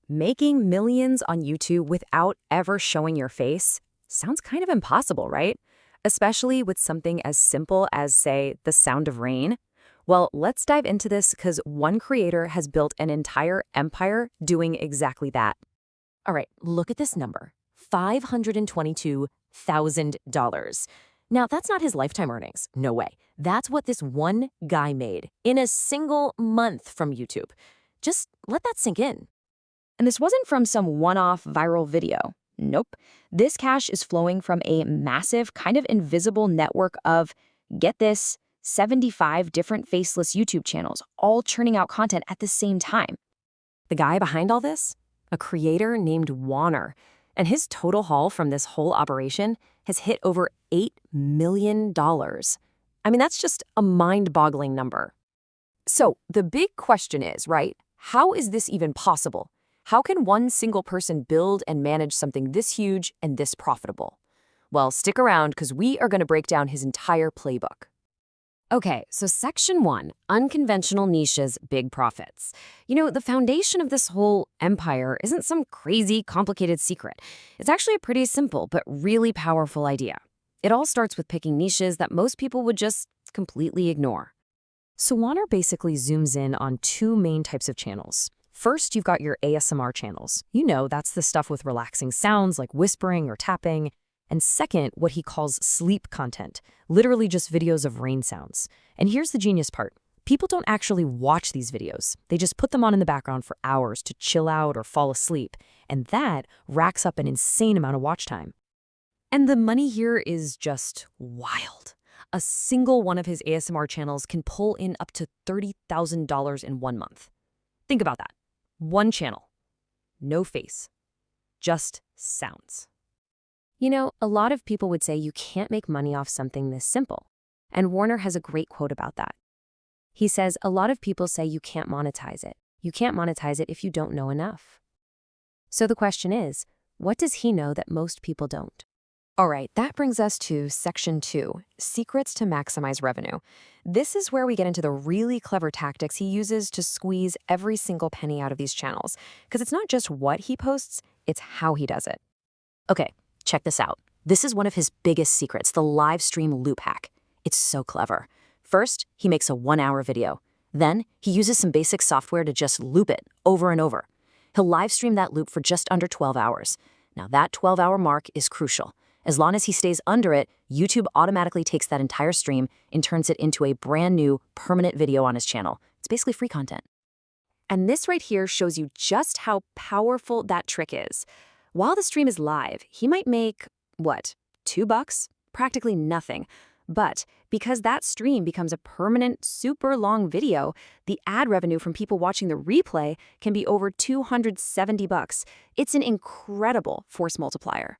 Making millions on YouTube without ever showing your face sounds kind of impossible, right? Especially with something as simple as, say, the sound of rain. Well, let's dive into this because one creator has built an entire empire doing exactly that. All right, look at this number, $522,000. Now, that's not his lifetime earnings. No way. That's what this one guy made in a single month from YouTube. Just let that sink in. And this wasn't from some one-off viral video. Nope. This cash is flowing from a massive, kind of invisible network of, get this, 75 different faceless YouTube channels, all churning out content at the same time. The guy behind all this? A creator named Warner. And his total haul from this whole operation has hit over $8 million. I mean, that's just a mind-boggling number. So the big question is, right, how is this even possible? How can one single person build and manage something this huge and this profitable? Well, stick around because we are going to break down his entire playbook. Okay, so Section 1, Unconventional Niches, Big Profits. You know, the foundation of this whole empire isn't some crazy, complicated secret. It's actually a pretty simple but really powerful idea. It all starts with picking niches that most people would just completely ignore. So Warner basically zooms in on two main types of channels. First, you've got your ASMR channels. You know, that's the stuff with relaxing sounds like whispering or tapping. And second, what he calls sleep content, literally just videos of rain sounds. And here's the genius part. People don't actually watch these videos. They just put them on in the background for hours to chill out or fall asleep. And that racks up an insane amount of watch time. And the money here is just wild. A single one of his ASMR channels can pull in up to $30,000 in 1 month. Think about that. One channel. No face. Just sounds. You know, a lot of people would say you can't make money off something this simple. And Warner has a great quote about that. He says, a lot of people say you can't monetize it. You can't monetize it if you don't know enough. So the question is, what does he know that most people don't? All right, that brings us to Section 2, Secrets to Maximize Revenue. This is where we get into the really clever tactics he uses to squeeze every single penny out of these channels. Because it's not just what he posts, it's how he does it. Okay, check this out. This is one of his biggest secrets, the live stream loop hack. It's so clever. First, he makes a 1-hour video. Then, he uses some basic software to just loop it over and over. He'll live stream that loop for just under 12 hours. Now, that 12-hour mark is crucial. As long as he stays under it, YouTube automatically takes that entire stream and turns it into a brand new, permanent video on his channel. It's basically free content. And this right here shows you just how powerful that trick is. While the stream is live, he might make, what, $2? Practically nothing. But because that stream becomes a permanent, super long video, the ad revenue from people watching the replay can be over $270. It's an incredible force multiplier.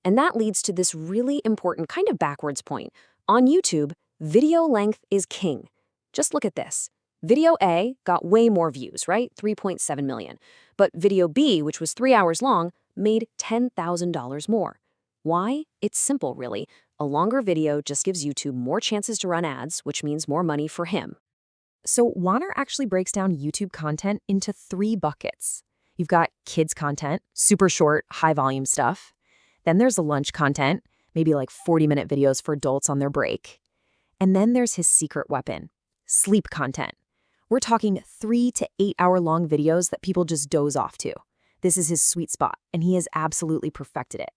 And that leads to this really important kind of backwards point. On YouTube, video length is king. Just look at this. Video A got way more views, right? 3.7 million. But video B, which was 3 hours long, made $10,000 more. Why? It's simple, really. A longer video just gives YouTube more chances to run ads, which means more money for him. So Warner actually breaks down YouTube content into 3 buckets. You've got kids content, super short, high-volume stuff. Then there's the lunch content, maybe like 40-minute videos for adults on their break. And then there's his secret weapon, sleep content. We're talking 3 to 8 hour long videos that people just doze off to. This is his sweet spot, and he has absolutely perfected it.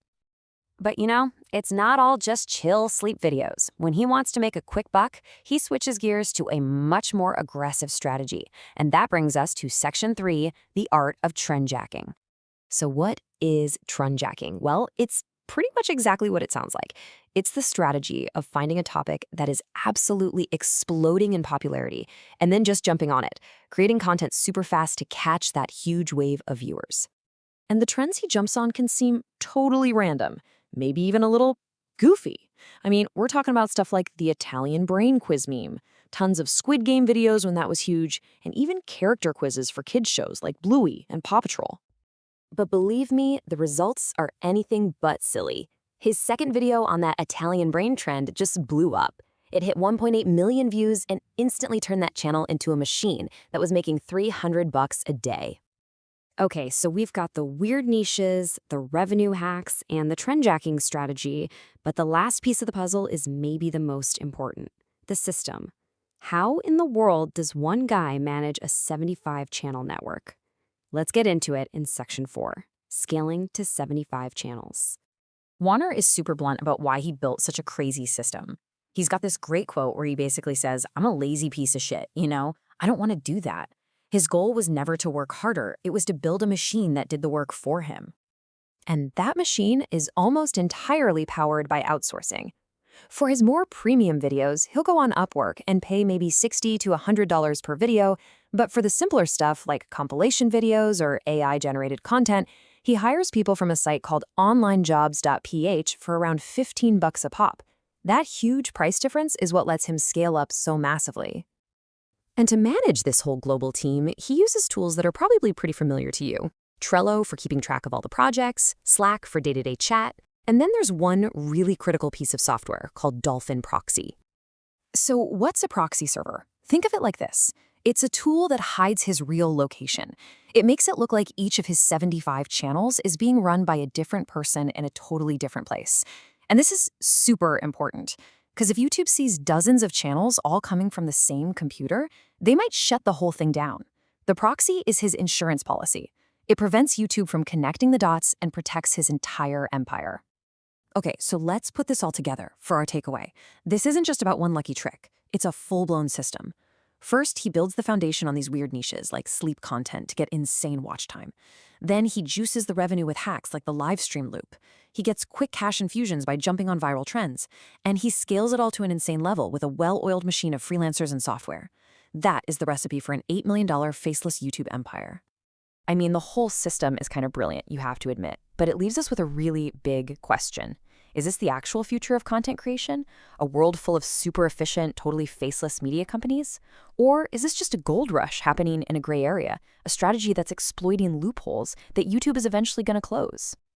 But you know, it's not all just chill sleep videos. When he wants to make a quick buck, he switches gears to a much more aggressive strategy. And that brings us to Section 3, the art of trend jacking. So what is trend jacking? Well, it's pretty much exactly what it sounds like. It's the strategy of finding a topic that is absolutely exploding in popularity and then just jumping on it, creating content super fast to catch that huge wave of viewers. And the trends he jumps on can seem totally random, maybe even a little goofy. I mean, we're talking about stuff like the Italian brain quiz meme, tons of Squid Game videos when that was huge, and even character quizzes for kids shows like Bluey and Paw Patrol. But believe me, the results are anything but silly. His second video on that Italian brain trend just blew up. It hit 1.8 million views and instantly turned that channel into a machine that was making $300 a day. Okay, so we've got the weird niches, the revenue hacks, and the trend jacking strategy, but the last piece of the puzzle is maybe the most important: the system. How in the world does one guy manage a 75 channel network? Let's get into it in section 4: scaling to 75 channels. Warner is super blunt about why he built such a crazy system. He's got this great quote where he basically says, "I'm a lazy piece of shit, you know? I don't want to do that." His goal was never to work harder, it was to build a machine that did the work for him. And that machine is almost entirely powered by outsourcing. For his more premium videos, he'll go on Upwork and pay maybe $60 to $100 per video, but for the simpler stuff like compilation videos or AI-generated content, he hires people from a site called onlinejobs.ph for around $15 a pop. That huge price difference is what lets him scale up so massively. And to manage this whole global team, he uses tools that are probably pretty familiar to you. Trello for keeping track of all the projects, Slack for day-to-day chat, and then there's one really critical piece of software called Dolphin Proxy. So what's a proxy server? Think of it like this. It's a tool that hides his real location. It makes it look like each of his 75 channels is being run by a different person in a totally different place. And this is super important, because if YouTube sees dozens of channels all coming from the same computer, they might shut the whole thing down. The proxy is his insurance policy. It prevents YouTube from connecting the dots and protects his entire empire. Okay, so let's put this all together for our takeaway. This isn't just about one lucky trick. It's a full-blown system. First, he builds the foundation on these weird niches like sleep content to get insane watch time. Then he juices the revenue with hacks like the live stream loop. He gets quick cash infusions by jumping on viral trends. And he scales it all to an insane level with a well-oiled machine of freelancers and software. That is the recipe for an $8 million faceless YouTube empire. I mean, the whole system is kind of brilliant, you have to admit, but it leaves us with a really big question. Is this the actual future of content creation? A world full of super efficient, totally faceless media companies? Or is this just a gold rush happening in a gray area, a strategy that's exploiting loopholes that YouTube is eventually going to close?